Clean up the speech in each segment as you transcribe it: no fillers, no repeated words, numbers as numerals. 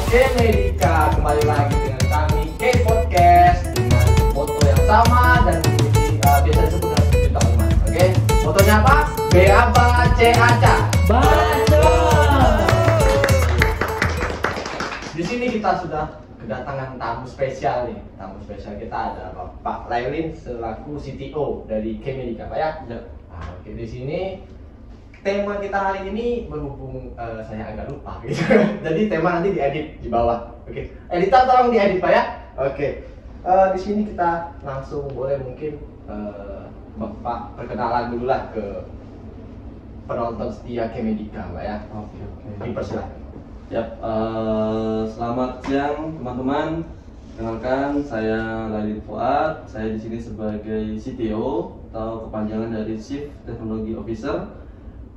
K-Medica, kembali lagi dengan kami K-Podcast dengan foto yang sama dan biasa disebut dengan seperti teman-teman. Oke, fotonya apa? B-A-B-A, C-A-C-A. Baca. Di sini kita sudah kedatangan tamu spesial nih. Tamu spesial kita ada Pak Lailin selaku CTO dari K-Medica, Pak ya? Ya. Nah, oke, di sini tema kita hari ini berhubung saya agak lupa gitu. Jadi tema nanti diedit di bawah. Oke. Editor tolong diedit Pak ya. Oke. Di sini kita langsung boleh mungkin Bapak perkenalan dulu lah ke penonton setia K-Medica Pak ya. Oke. Dipersilakan. Yap, selamat siang teman-teman. Kenalkan, saya Lailin Fuad. Saya di sini sebagai CTO atau kepanjangan dari Chief Technology Officer.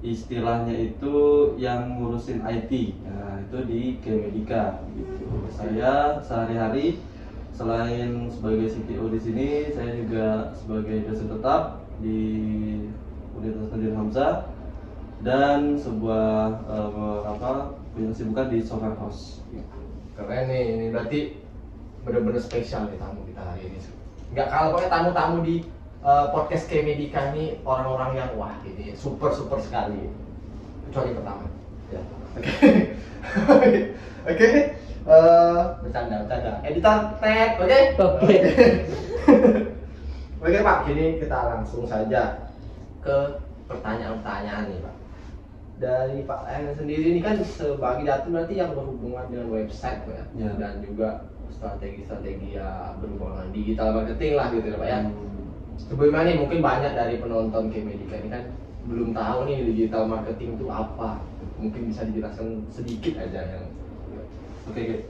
Istilahnya itu yang ngurusin IT. Nah, itu di K-Medica gitu. Saya sehari-hari selain sebagai CTO di sini, saya juga sebagai dosen tetap di Universitas Nadine Hamzah dan sebuah punya kesibukan di software house. Keren nih, ini berarti bener-bener spesial nih tamu kita hari ini. Nggak kalah pokoknya tamu-tamu di podcast K-Medica ini orang-orang yang wah ini super sekali. Kecuali pertama. Ya. Oke. Bercanda. Editor tag, oke? Oke. Oke Pak, kini kita langsung saja ke pertanyaan-pertanyaan nih Pak. Dari Pak Lailin sendiri ini kan sebagai data berarti yang berhubungan dengan website Pak ya, Ya. dan juga strategi-strategi ya berhubungan dengan digital marketing lah gitu ya Pak ya. Sebelumnya nih mungkin banyak dari penonton K-Medica ini kan belum tahu nih digital marketing itu apa. Mungkin bisa dijelaskan sedikit aja yang. Oke.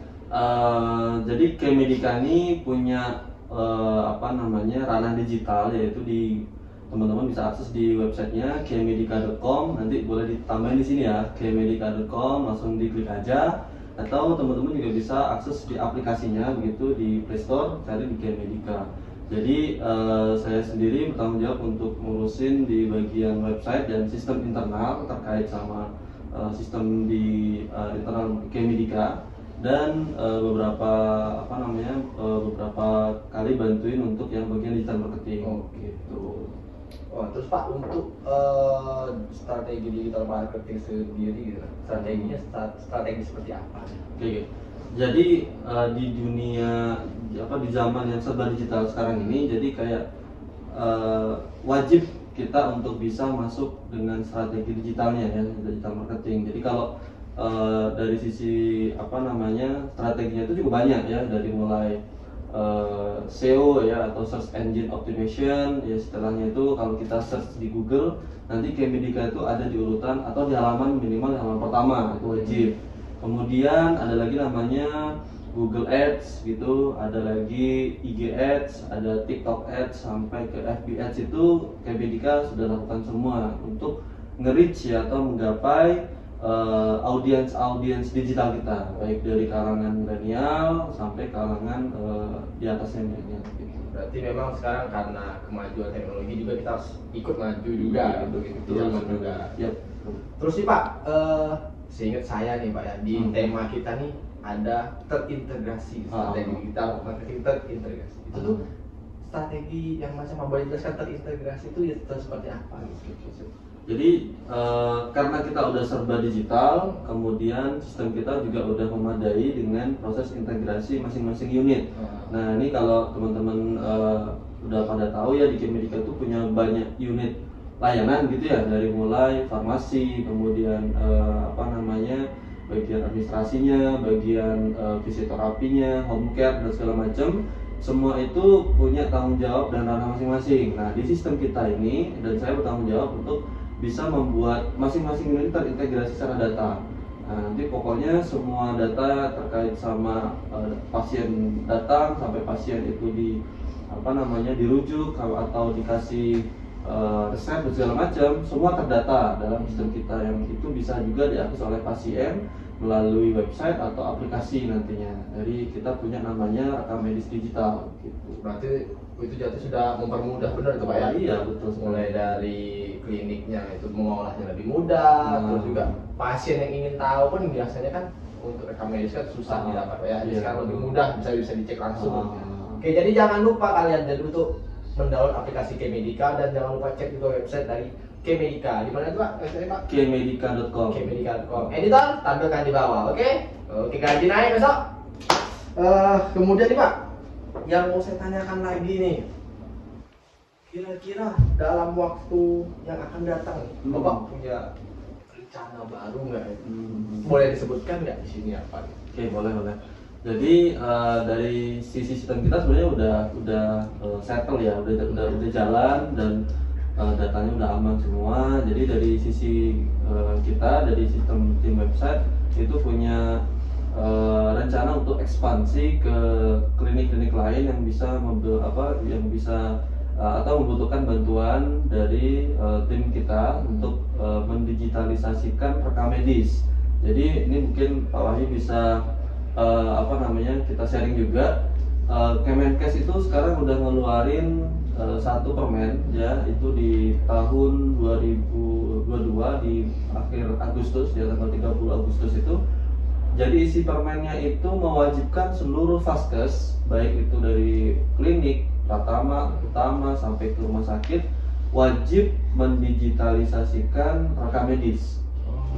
Jadi K-Medica ini punya ranah digital, yaitu di teman-teman bisa akses di websitenya kmedica.com. Nanti boleh ditambahin di sini ya, kmedica.com, langsung diklik aja. Atau teman-teman juga bisa akses di aplikasinya begitu di Play Store, cari di K-Medica. Jadi saya sendiri bertanggung jawab untuk ngurusin di bagian website dan sistem internal terkait sama sistem di internal K-Medica, dan beberapa kali bantuin untuk yang bagian digital marketing. Gitu. Oh, terus Pak untuk strategi digital marketing sendiri gitu, strateginya strategi seperti apa? Oke. Jadi di dunia di zaman yang serba digital sekarang ini, jadi kayak wajib kita untuk bisa masuk dengan strategi digitalnya ya, digital marketing. Jadi kalau dari sisi strateginya itu juga banyak ya, dari mulai SEO ya atau search engine optimization ya, istilahnya itu kalau kita search di Google nanti K-Medica itu ada di urutan atau di halaman minimal halaman pertama, itu wajib. Kemudian ada lagi namanya Google Ads gitu, ada lagi IG Ads, ada TikTok Ads, sampai ke FB Ads itu K-Medica sudah lakukan semua untuk nge-reach ya atau menggapai audiens digital kita, baik dari kalangan milenial sampai kalangan di atasnya milenial gitu. Berarti memang sekarang karena kemajuan teknologi juga kita harus ikut maju juga gitu zaman juga. Yep. Terus nih Pak, seingat saya nih Pak ya, di tema kita nih ada terintegrasi, strategi digital marketing terintegrasi. Itu tuh strategi yang macam boleh jelaskan terintegrasi itu ya seperti apa gitu. Jadi karena kita udah serba digital, kemudian sistem kita juga udah memadai dengan proses integrasi masing-masing unit. Nah ini kalau teman-teman udah pada tahu ya, di K-Medica itu punya banyak unit layanan gitu ya, dari mulai farmasi, kemudian bagian administrasinya, bagian fisioterapinya, home care dan segala macam. Semua itu punya tanggung jawab dan ranah masing-masing. Nah di sistem kita ini, dan saya bertanggung jawab untuk bisa membuat masing-masing unit terintegrasi secara data. Nah, nanti pokoknya semua data terkait sama pasien datang sampai pasien itu dirujuk atau dikasih resep dan segala macam, semua terdata dalam sistem kita, yang itu bisa juga diakses oleh pasien melalui website atau aplikasi nantinya. Jadi kita punya namanya rekam medis digital gitu. Berarti itu jatuh sudah mempermudah benar itu Pak ya? Iya betul. Mulai dari kliniknya itu mengolahnya lebih mudah, terus juga pasien yang ingin tahu pun biasanya kan untuk rekam medis kan susah didapat Pak ya. Jadi Iya. sekarang lebih mudah bisa dicek langsung. Ah. Oke, jadi jangan lupa kalian jadi untuk mendownload aplikasi Kemedika dan jangan lupa cek juga website dari Kemedika. Di mana itu Pak? Website Pak? Kemedika.com. Kemedika.com. Editor tampilkan di bawah, oke? Oke, gaji naik besok. Kemudian nih Pak, yang mau saya tanyakan lagi nih, kira-kira dalam waktu yang akan datang, Bapak punya rencana baru nggak? Boleh disebutkan nggak di sini apa? Oke, boleh. Jadi dari sisi sistem kita sebenarnya udah settle ya, udah jalan dan datanya udah aman semua. Jadi dari sisi kita dari sistem tim website itu punya rencana untuk ekspansi ke klinik-klinik lain yang bisa atau membutuhkan bantuan dari tim kita untuk mendigitalisasikan rekam medis. Jadi ini mungkin Pak Wahyu bisa kita sharing juga. Kemenkes itu sekarang udah ngeluarin satu permen ya, itu di tahun 2022 di akhir Agustus ya, tanggal 30 Agustus itu. Jadi isi permennya itu mewajibkan seluruh vaskes, baik itu dari klinik, pratama, utama sampai ke rumah sakit, wajib mendigitalisasikan rekam medis.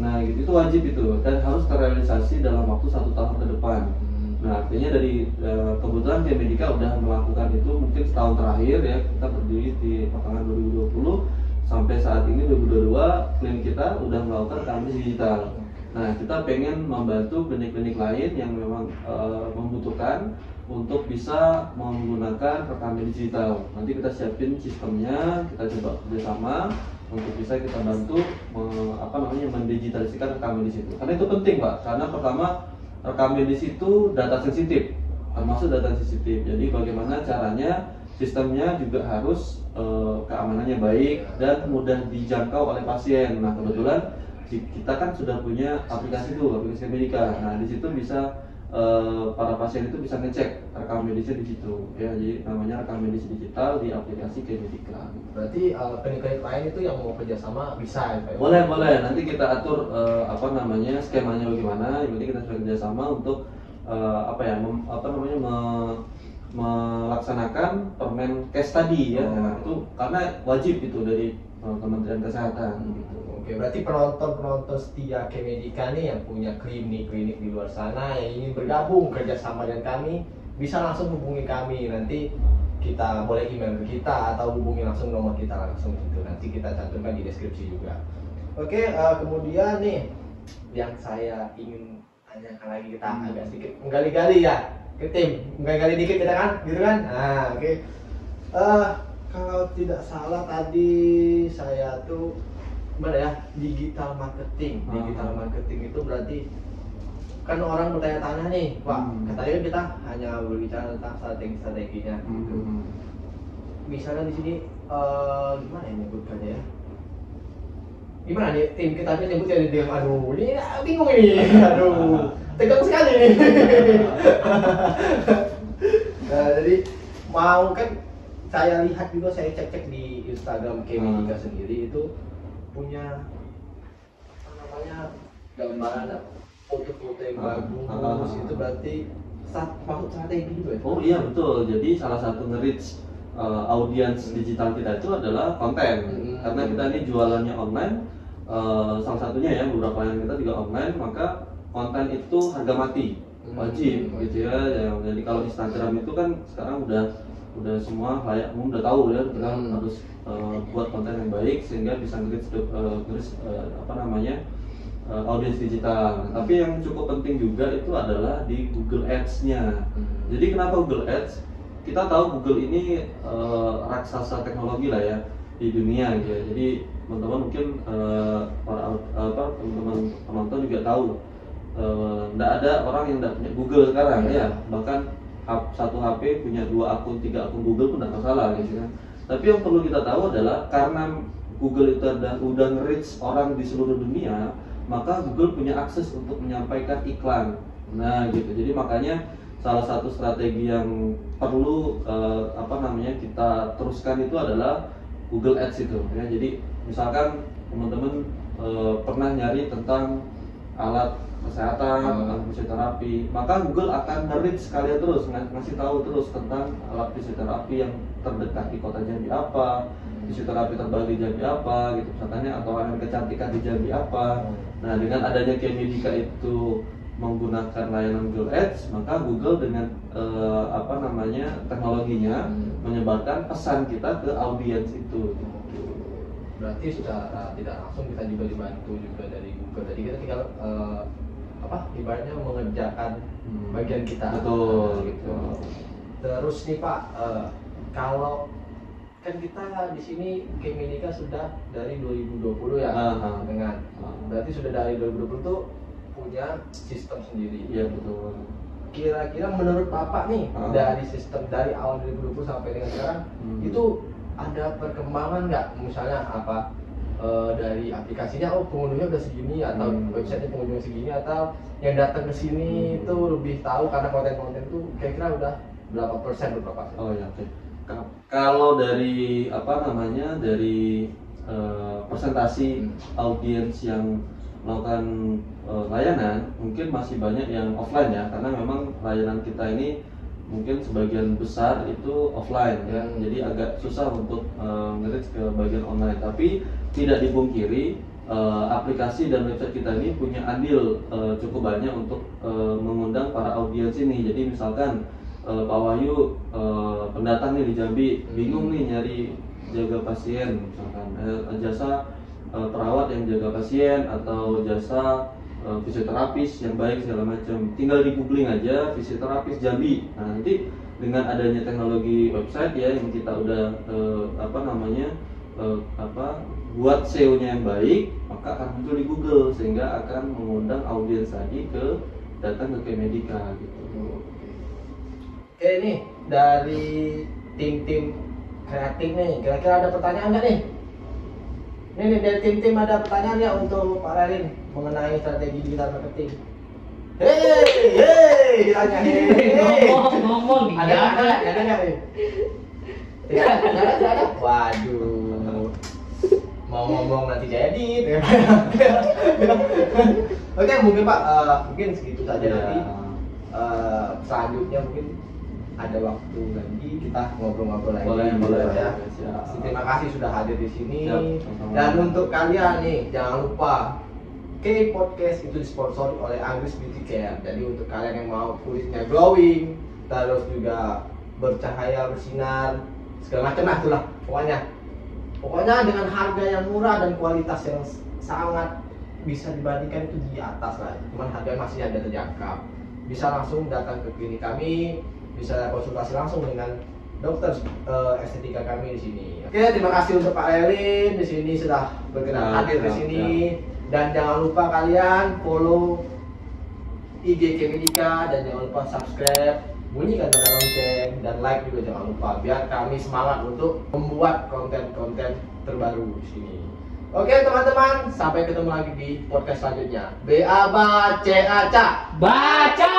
Nah gitu, itu wajib itu dan harus terrealisasi dalam waktu 1 tahun ke depan. Nah artinya dari kebetulan Kemedika udah melakukan itu mungkin setahun terakhir ya, kita berdiri di pertengahan 2020 sampai saat ini 2022 klinik kita udah melakukan rekam medis digital. Nah kita pengen membantu klinik-klinik lain yang memang membutuhkan untuk bisa menggunakan rekam medis digital. Nanti kita siapin sistemnya, kita coba kerjasama untuk bisa kita bantu mendigitalisasikan rekam medis itu. Karena itu penting Pak, karena pertama rekam medis itu data sensitif, termasuk data sensitif. Jadi bagaimana caranya sistemnya juga harus keamanannya baik dan mudah dijangkau oleh pasien. Nah kebetulan kita kan sudah punya aplikasi Kemedika. Nah di situ bisa para pasien itu bisa ngecek rekam medisnya di situ ya, jadi namanya rekam medis digital di aplikasi Kemedika. Berarti klinik-klinik lain itu yang mau kerjasama bisa ya Pak? Boleh, nanti kita atur skemanya bagaimana. Yang penting kita sudah kerjasama untuk melaksanakan permen case tadi ya. Nah, itu karena wajib itu dari Kementerian Kesehatan gitu. Oke, berarti penonton setia Kemedika nih yang punya klinik-klinik di luar sana yang ingin bergabung kerjasama dengan kami bisa langsung hubungi kami. Nanti kita boleh email ke kita atau hubungi langsung nomor kita langsung gitu. Nanti kita cantumkan di deskripsi juga. Oke, kemudian nih yang saya ingin tanyakan lagi, kita agak sedikit menggali-gali ya ke tim, menggali dikit kita kan, gitu kan? Nah, oke. Kalau tidak salah tadi saya tuh digital marketing. Digital marketing itu berarti kan orang bertanya-tanya nih, Pak, katanya kan kita hanya berbicara tentang strateginya gitu. Misalnya di sini gimana ya nyebutkannya ya? Gimana nih tim kita ini nyebutnya di DM, aduh ini bingung ini, aduh tegang sekali nih. Nah, jadi mau kan saya lihat juga, saya cek di Instagram Kemedika sendiri itu punya gambaran foto-foto yang bagus. Itu berarti maksud strategi juga ya? Oh iya betul, jadi salah satu nge-reach audiens digital kita itu adalah konten. Karena kita ini jualannya online, salah satunya ya, beberapa yang kita juga online, maka konten itu harga mati, wajib gitu ya. Jadi kalau Instagram itu kan sekarang udah semua layak umum udah tahu ya, kita harus buat konten yang baik sehingga bisa nge-reach audiens digital. Tapi yang cukup penting juga itu adalah di Google Ads-nya. Jadi kenapa Google Ads? Kita tahu Google ini raksasa teknologi lah ya di dunia gitu ya. Jadi teman-teman mungkin teman-teman penonton juga tahu tidak ada orang yang tidak punya Google sekarang ya. Bahkan satu HP punya 2 akun, 3 akun Google pun tidak masalah gitu kan. Tapi yang perlu kita tahu adalah karena Google itu udah nge-reach orang di seluruh dunia, maka Google punya akses untuk menyampaikan iklan. Nah gitu. Jadi makanya salah satu strategi yang perlu kita teruskan itu adalah Google Ads itu ya. Jadi misalkan teman-teman pernah nyari tentang alat kesehatan, tentang fisioterapi, maka Google akan nge-reach kalian terus, ngasih tahu terus tentang alat fisioterapi yang terdekat di kota Jambi apa, fisioterapi terbaik di Jambi apa, gitu misalnya, atau alat kecantikan di Jambi apa. Nah, dengan adanya Kemedika itu menggunakan layanan Google Ads, maka Google dengan teknologinya menyebarkan pesan kita ke audiens itu. Berarti secara tidak langsung kita juga dibantu juga dari Google. Jadi kita tinggal ibaratnya mengerjakan bagian kita. Betul. Gitu. Terus nih Pak, kalau kan kita di sini Kemedika sudah dari 2020 ya, dengan berarti sudah dari 2020 tuh punya sistem sendiri. Iya betul. Kira-kira menurut Bapak nih dari sistem dari awal 2020 sampai dengan sekarang itu ada perkembangan nggak? Misalnya dari aplikasinya, pengunjungnya udah segini, atau websitenya pengunjungnya segini, atau yang datang ke sini itu lebih tahu karena konten-konten itu kira-kira udah berapa persen berapa? Oh ya, oke. Kalau dari dari presentasi audiens yang melakukan layanan, mungkin masih banyak yang offline ya, karena memang layanan kita ini mungkin sebagian besar itu offline ya, jadi agak susah untuk nge-reach ke bagian online. Tapi tidak dipungkiri aplikasi dan website kita ini punya andil cukup banyak untuk mengundang para audiens ini. Jadi misalkan Pak Wahyu pendatang nih di Jambi, bingung nih nyari jaga pasien, misalkan jasa perawat yang jaga pasien atau jasa fisioterapis yang baik segala macam, tinggal di googling aja fisioterapis Jambi. Nah, nanti dengan adanya teknologi website ya yang kita udah buat SEO-nya yang baik, maka akan muncul di Google sehingga akan mengundang audiens lagi datang ke Kemedika gitu. Oke nih, dari tim kreatif nih, kira-kira ada pertanyaan nggak nih? Nih dari tim ada pertanyaan ya untuk Pak Rarin mengenai strategi digital marketing. Hei, ditanya ngomong ada nggak? Tidak ada. Waduh, mau ngomong nanti jadi. Oke, mungkin Pak, mungkin segitu saja nanti. Selanjutnya mungkin ada waktu lagi kita ngobrol-ngobrol lagi. Boleh ya. Terima kasih sudah hadir di sini. Dan untuk kalian nih, jangan lupa K-Podcast itu disponsori oleh Angus Beauty Care. Jadi untuk kalian yang mau kulitnya glowing, terus juga bercahaya, bersinar, segala macam lah itulah. Pokoknya dengan harga yang murah dan kualitas yang sangat bisa dibandingkan itu di atas lah. Cuman harga masih ada terjangkau. Bisa langsung datang ke klinik kami, bisa konsultasi langsung dengan dokter estetika kami di sini. Oke, terima kasih untuk Pak Rarin di sini sudah berkenan hadir di sini. Dan jangan lupa kalian follow IG Kemedika dan jangan lupa subscribe, bunyikan tanda lonceng dan like juga jangan lupa biar kami semangat untuk membuat konten-konten terbaru di sini. Oke teman-teman, sampai ketemu lagi di podcast selanjutnya. BABA CACA. Baca.